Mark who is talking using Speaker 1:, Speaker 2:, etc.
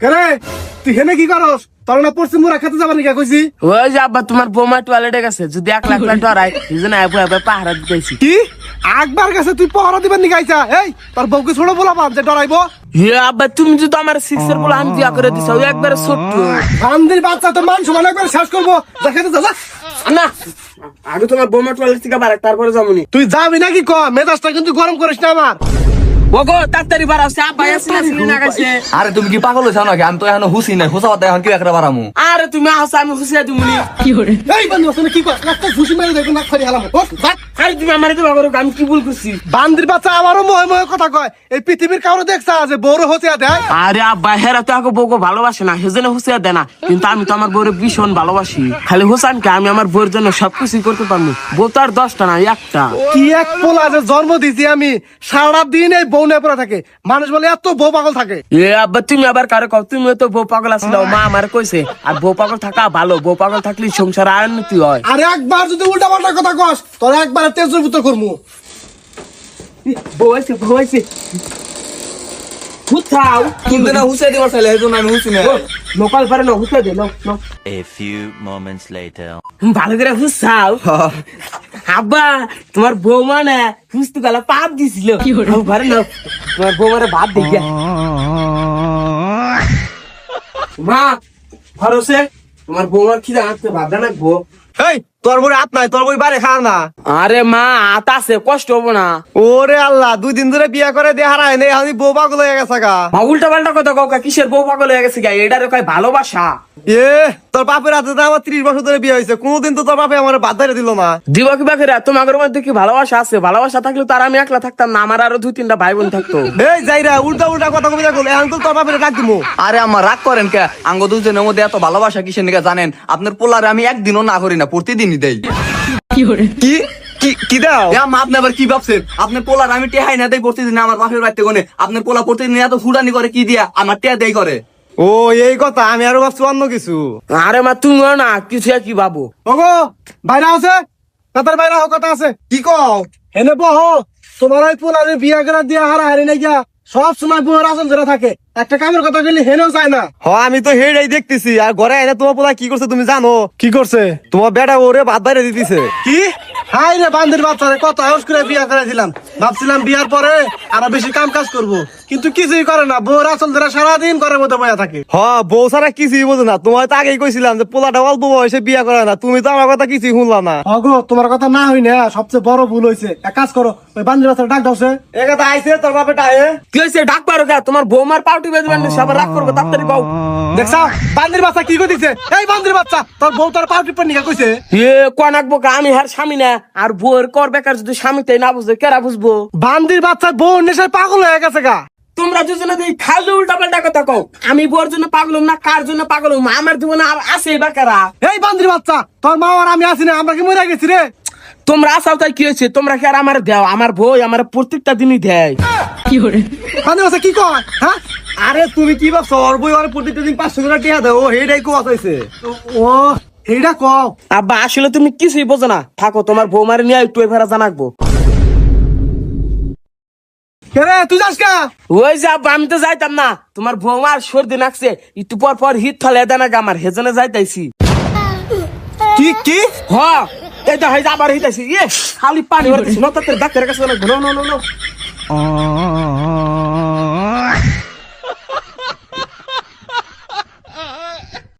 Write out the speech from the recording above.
Speaker 1: কেরে তুই হেনে কি করস? তোর না পশ্চিম মুরা খেতে যাবার নিকা কইছি।
Speaker 2: ওই যে আব্বা তোমার বৌমা টয়লেটে গেছে, যদি 1 লাখ ডরাই এই জন্য পাহারা দিতেছি।
Speaker 1: কি একবার গেছে তুই পহরা দিবার নিকা আইছা? এই তোর বউকে ছোড়ো বলাবাম যে ডরাইবো?
Speaker 2: হে আব্বা তুমি যদি আমার 6 এর বলে আমি বিয়া করে দিছো, ওই একবারে ছোট্ট
Speaker 1: বান্দির বাচ্চা তো মান সমান একবার শেষ করবো। যা খেতে যা, যা।
Speaker 2: না, আগে তোমার বৌমা টয়লেট থেকে বাড়াক, তারপরে যাবনি।
Speaker 1: তুই যাবি নাকি ক? মেজাজটা কিন্তু গরম করিস না আমার।
Speaker 2: ওগো তাড়াতাড়ি বাড়াচ্ছে, আব্বা আসলে না গেছে।
Speaker 3: আরে তুমি কি পাগল হইছো নাকি? আমি তো এখন হুসি নাই, হুসা কথা এখন কি একটা বাড়ামু?
Speaker 2: আরে তুমি আসো, আমি খুশি তুমি।
Speaker 1: এই বান্দি বাচ্চা কি কর? একটা ফুসি মেরে দেখো না খালি হালাম।
Speaker 2: আরে তুমি আমার তো বাগরো, আমি কি ভুল করছি?
Speaker 1: বান্দির বাচ্চা আমারও মহে মহে কথা কয়। এই পৃথিবীর কারো দেখছা যে বড় হতে দেয়?
Speaker 2: আরে আব্বা হেরা তো আগে বউকে ভালোবাসে না, সেজন্য হুসিয়া দেয় না। কিন্তু আমি তো আমার বউরে ভীষণ ভালোবাসি। খালি হুসানকে আমি আমার বউর জন্য সবকিছু করতে পারবো। বউ তো আর 10টা না, একটা।
Speaker 1: কি এক পোলা যে জন্ম দিছি আমি, সারা দিন এই বউ নিয়ে পড়ে থাকে। মানুষ বলে এত বউ পাগল থাকে।
Speaker 2: এ আব্বা তুমি আবার কারো কও, তুমিও তো বউ পাগল আছিল, মা আমার কইছে। আর বউ পাগল থাকা ভালো, বউ পাগল থাকলে সংসার আর উন্নতি হয়।
Speaker 1: আরে একবার যদি উল্টা পাল্টা কথা কস, তোর একবার তেজের ভিতর করবো।
Speaker 2: বউ আছে, বউ আছে। হুথাও
Speaker 3: কিন্তু না হুসে দিবার চাইলে এই জন্য আমি হুসি না।
Speaker 2: লোকাল পারে না, হুথা দে, নাও।
Speaker 4: A few moments later.
Speaker 2: ভালো করে হুসাও। আব্বা তোমার বউ মানে হুসতে গেলে পাপ দিছিল। পারে না, তোমার বউ মানে ভাত দেখিয়া। মা ভরসে তোমার বউমার খিদা আনতে ভাত রাখবো।
Speaker 1: এই তোর বই হাত নাই, তোর বই বাড়ি খাওয়া না।
Speaker 2: আরে মা আত আছে, কষ্ট হবো না।
Speaker 1: ওরে আল্লাহ, 2 দিন ধরে বিয়া করে দিয়ে হারায় নেই, আমি বউ পাগল হয়ে গেছে গা।
Speaker 2: মা উল্টা পাল্টা কথা কাউকা, কিসের বউ পাগল হয়ে গেছে গা? এটারে কয় ভালোবাসা।
Speaker 1: এ তোর বাপের হাতে তো আমার 30 বছর ধরে বিয়ে হয়েছে, কোনোদিন তো তোর বাপে আমার বাদ ধরে দিল না।
Speaker 2: দিবা কি বাকি তোমাদের মধ্যে কি ভালোবাসা আছে? ভালোবাসা থাকলে তো আর আমি একলা থাকতাম না, আমার আরো 2-3টা ভাই বোন থাকতো।
Speaker 1: এই যাইরা উল্টা উল্টা কথা কবি দেখো, এখন তো তোর বাপের ডাক দিমু।
Speaker 3: আরে আমার রাগ করেন কে? আঙ্গ দুজনের মধ্যে এত ভালোবাসা কিসের নিকা জানেন? আপনার পোলারে আমি একদিনও না করি না, প্রতিদিনই দেই।
Speaker 1: কি কি কি দাও?
Speaker 3: আপনি আবার কি ভাবছেন? আপনার পোলার আমি টেহাই না দেই প্রতিদিন আমার বাপের বাড়িতে গনে। আপনার পোলা প্রতিদিন এত ফুটানি করে কি দিয়া? আমার টেহা দেই করে।
Speaker 1: ও এই কথা, আমি আরো ভাবছি অন্য কিছু।
Speaker 2: আরে মা তুমিও না কিছু কি ভাবো।
Speaker 1: ওগো বাইরে আছে, তাদের বাইরে হোক কথা আছে। কি কও? এনে বহ, তোমার ওই পোলারে বিয়া করে দিয়া হারা হারি নাই গিয়া সব সময় বউয়ের আসল ধরে থাকে। একটা কামের কথা বললি হেনেও চায় না। হ আমি তো হেডাই দেখতেছি। আর ঘরে এনে তোমার পোলা কি করছে তুমি জানো? কি করছে? তোমার বেটা ওরে ভাত বাইরে দিতেছে। কি? হাই রে বান্দির বাচ্চারে, কত আয়স করে বিয়া করে দিলাম। ভাবছিলাম বিয়ার পরে আরো বেশি কাম কাজ করবো, কিন্তু কিছুই করে না। বউর আসল ধরে সারাদিন ঘরের মধ্যে বয়া থাকে। হ বউ ছাড়া কিছুই বোঝে না। তোমার তো আগেই কইছিলাম যে পোলাটা অল্প বয়সে বিয়া করে না, তুমি তো আমার কথা কিছুই শুনলা না। অগো তোমার কথা না হই না, সবচেয়ে বড় ভুল হয়েছে। এক কাজ করো, ওই বান্দির বাচ্চাটা ডাক দাওছে। এ কথা আইছে তোর বাপেটা আয়ে।
Speaker 2: কি হয়েছে? ডাক পারো কে? তোমার বৌমার পাউটি বেজবেন, সবার রাগ করবো, তাড়াতাড়ি পাও।
Speaker 1: দেখছা বান্দির বাচ্চা কি কইছে? এই বান্দির বাচ্চা, তোর বউ তোর পাউটি পর নিকা কইছে।
Speaker 2: এ কোন আঁকবো কা? আমি হার স্বামী না, আর বউয়ের কর বেকার যদি স্বামীটাই না বুঝবে, কেরা বুঝবো?
Speaker 1: বান্দির বাচ্চা বউ নেশায় পাগল হয়ে গেছে গা।
Speaker 2: তোমরা দুজনে দেখি খালি উল্টা পাল্টা কথা কও। আমি বউর জন্য পাগল হম না, কার জন্য পাগল হম? আমার জীবনে আছে বেকারা।
Speaker 1: এই বান্দির বাচ্চা, তোর মা আর আমি আছি না, আমরা কি মরে গেছি রে?
Speaker 2: তোমরা আসাও তাই কি হয়েছে? তোমরা কি আর আমার দেও? আমার বউ আমার প্রত্যেকটা দিনই দেয়।
Speaker 1: বান্দির বাচ্চা কি কয়? হ্যাঁ আরে তুমি কি ভাবছো? ওর বই আর প্রত্যেকটা দিন 500 টাকা টিয়া দাও, ও হেডাই কো আসাইছে। ও হেডা কও।
Speaker 2: আব্বা আসলে তুমি কিছুই বোঝো না, থাকো তোমার বৌমারে নিয়ে একটু এভাবে জানাকবো।
Speaker 1: কেরে তুই যাস কা?
Speaker 2: ওই যে আব্বা আমি তো যাইতাম না, তোমার বৌমার সর্দি নাকছে, একটু পর পর হিট থলে দেনা আমার হেজনে যাইতাইছি।
Speaker 1: কি কি?
Speaker 2: হ এই তো হয়ে আবার হিতাইছি। ইয়ে খালি পানি ভরতেছি, নতাতে ডাক্তারের কাছে না।